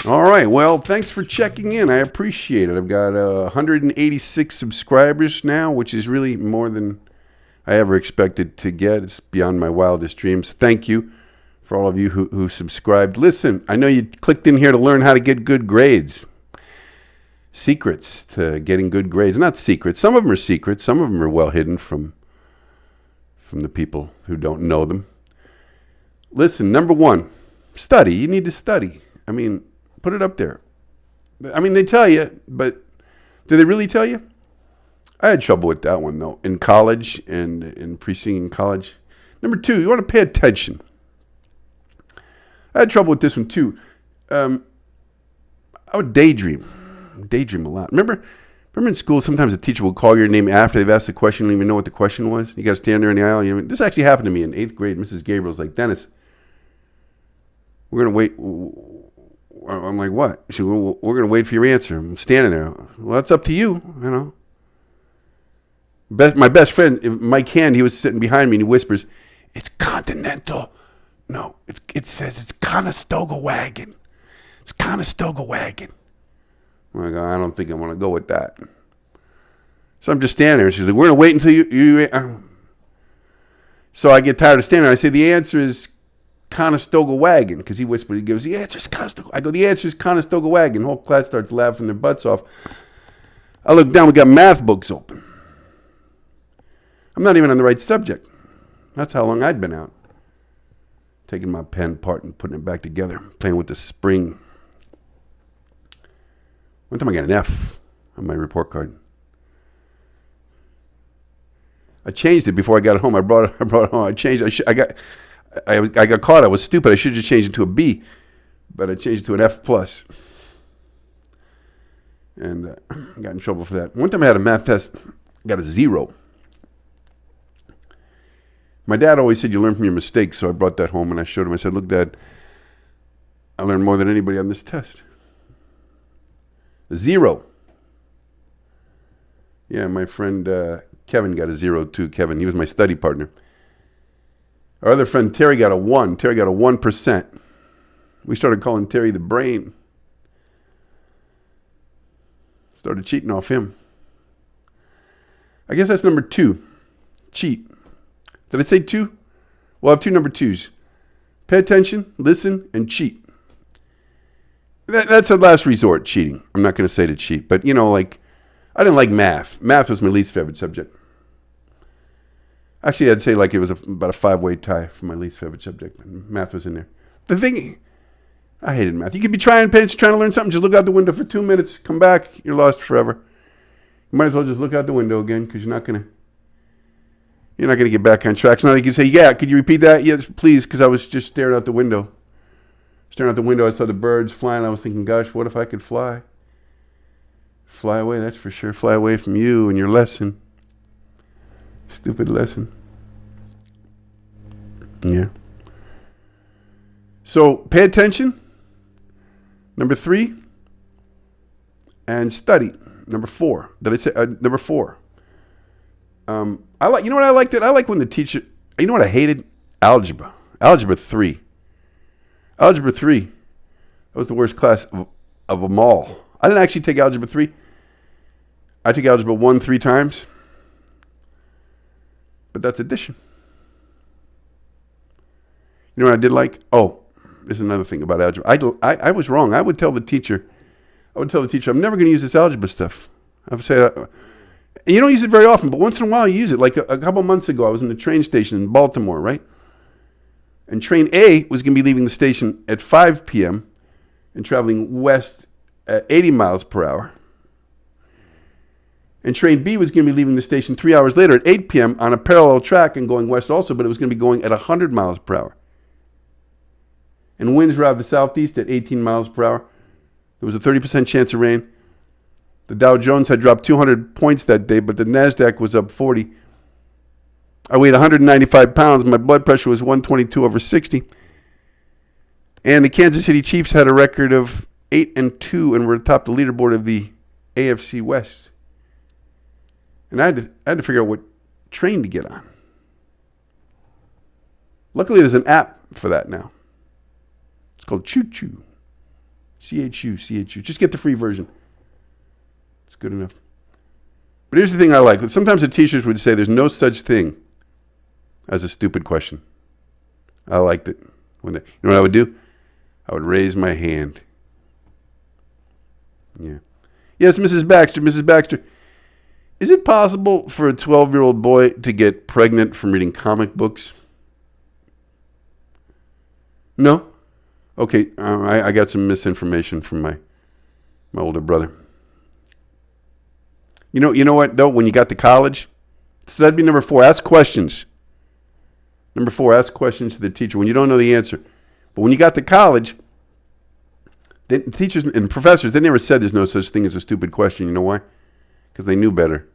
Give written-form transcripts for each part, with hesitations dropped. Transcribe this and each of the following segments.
All right, well, thanks for checking in. I appreciate it. I've got 186 subscribers now, which is really more than I ever expected to get. It's beyond my wildest dreams. Thank you for all of you who subscribed. Listen, I know you clicked in here to learn how to get good grades. Secrets to getting good grades. Not secrets. Some of them are secrets. Some of them are well hidden from the people who don't know them. Listen, number one, study. You need to study. I mean, put it up there. I mean, they tell you, but do they really tell you? I had trouble with that one, though, in college and in pre-singing college. Number two, you want to pay attention. I had trouble with this one, too. I would daydream a lot. Remember in school, sometimes a teacher will call your name after they've asked the question. You don't even know what the question was. You got to stand there in the aisle. This actually happened to me in 8th grade. Mrs. Gabriel's like, Dennis, we're going to wait. I'm like, what? She said, well, we're going to wait for your answer. I'm standing there. Well, that's up to you, you know. My best friend, Mike Hand, he was sitting behind me, and he whispers, it's Continental. No, it says it's Conestoga Wagon. It's Conestoga Wagon. I'm like, I don't think I want to go with that. So I'm just standing there. She's like, we're going to wait until you So I get tired of standing there. I say, the answer is Conestoga Wagon, because he whispered, he goes, the answer is Conestoga. I go, the answer is Conestoga Wagon. The whole class starts laughing their butts off. I look down, we got math books open. I'm not even on the right subject. That's how long I'd been out. Taking my pen apart and putting it back together, playing with the spring. One time I got an F on my report card. I changed it before I got it home. I brought it home. I changed it. I got caught. I was stupid. I should have just changed it to a B, but I changed it to an F plus. And I got in trouble for that. One time I had a math test. I got a 0. My dad always said you learn from your mistakes, so I brought that home and I showed him. I said, look, Dad, I learned more than anybody on this test. A 0. Yeah, my friend Kevin got a 0 too. Kevin, he was my study partner. Our other friend Terry got a 1. Terry got a 1%. We started calling Terry the brain. Started cheating off him. I guess that's number 2. Cheat. Did I say 2? Well, I have 2 number 2s. Pay attention, listen, and cheat. That's a last resort, cheating. I'm not going to say to cheat, but, like, I didn't like math. Math was my least favorite subject. Actually, I'd say like it was about a 5-way tie for my least favorite subject. Math was in there. The thing, I hated math. You could be trying to learn something, just look out the window for 2 minutes, come back, you're lost forever. You might as well just look out the window again, because you're not going to get back on track. So now you can say, yeah, could you repeat that? Yes, please, because I was just staring out the window. Staring out the window, I saw the birds flying. I was thinking, gosh, what if I could fly? Fly away, that's for sure. Fly away from you and your lesson. Stupid lesson. Yeah. So pay attention. Number 3. And study. Number 4. Did I say number 4? I like. You know what I liked? I like when the teacher. You know what I hated? Algebra. Algebra 3. Algebra 3. That was the worst class of them all. I didn't actually take Algebra 3. I took Algebra 1 3 times. But that's addition. You know what I did like? Oh, this is another thing about algebra. I was wrong. I would tell the teacher, I'm never going to use this algebra stuff. I would say, you don't use it very often, but once in a while you use it. Like a couple months ago, I was in the train station in Baltimore, right? And train A was going to be leaving the station at 5 p.m. and traveling west at 80 miles per hour. And train B was going to be leaving the station 3 hours later at 8 p.m. on a parallel track and going west also, but it was going to be going at 100 miles per hour. And winds were out of the southeast at 18 miles per hour. There was a 30% chance of rain. The Dow Jones had dropped 200 points that day, but the NASDAQ was up 40. I weighed 195 pounds. My blood pressure was 122/60. And the Kansas City Chiefs had a record of 8-2 and were atop the leaderboard of the AFC West. And I had to figure out train to get on. Luckily, there's an app for that now. It's called Choo Choo. C-H-U. Just get the free version. It's good enough. But here's the thing I like. Sometimes the teachers would say there's no such thing as a stupid question. I liked it. You know what I would do? I would raise my hand. Yeah. Yes, Mrs. Baxter. Mrs. Baxter. Is it possible for a 12-year-old boy to get pregnant from reading comic books? No? Okay, I got some misinformation from my older brother. You know what, though? When you got to college, so that'd be number 4. Ask questions. Number 4, ask questions to the teacher when you don't know the answer. But when you got to college, teachers and professors, they never said there's no such thing as a stupid question. You know why? Because they knew better.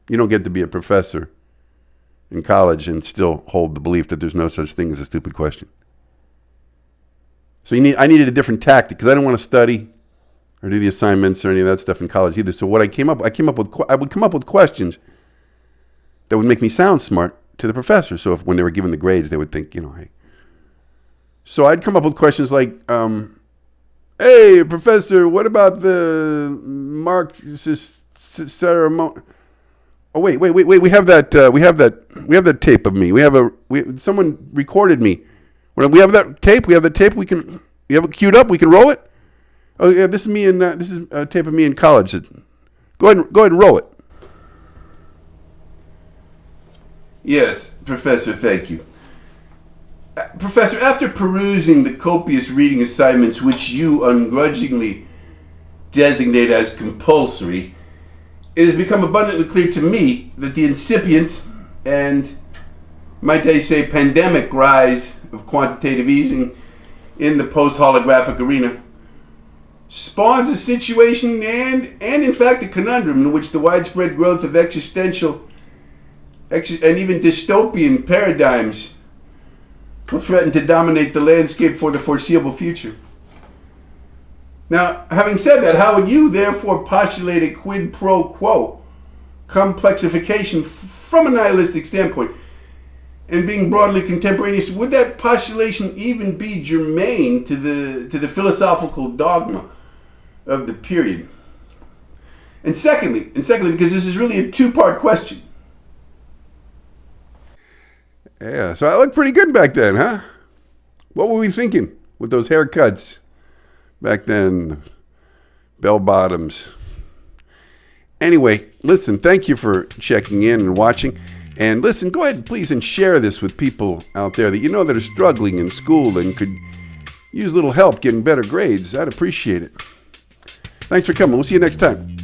You don't get to be a professor in college and still hold the belief that there's no such thing as a stupid question. So I needed a different tactic because I didn't want to study or do the assignments or any of that stuff in college either. So what I would come up with questions that would make me sound smart to the professor. So when they were given the grades, they would think, hey. So I'd come up with questions like, hey, professor, what about the Marxist ceremony? Oh, wait. We have that tape of me. Someone recorded me. We have that tape. You have it queued up. We can roll it. Oh yeah, this is a tape of me in college. Go ahead and roll it. Yes, Professor, thank you. Professor, after perusing the copious reading assignments which you ungrudgingly designate as compulsory, it has become abundantly clear to me that the incipient and, might I say, pandemic rise of quantitative easing in the post-holographic arena spawns a situation and in fact a conundrum in which the widespread growth of existential and even dystopian paradigms will threaten to dominate the landscape for the foreseeable future. Now, having said that, how would you therefore postulate a quid pro quo complexification from a nihilistic standpoint? And being broadly contemporaneous, would that postulation even be germane to the philosophical dogma of the period? And secondly, because this is really a 2-part question. Yeah, so I looked pretty good back then, huh? What were we thinking with those haircuts back then? Bell bottoms. Anyway, listen, thank you for checking in and watching. And listen, go ahead, please, and share this with people out there that you know that are struggling in school and could use a little help getting better grades. I'd appreciate it. Thanks for coming. We'll see you next time.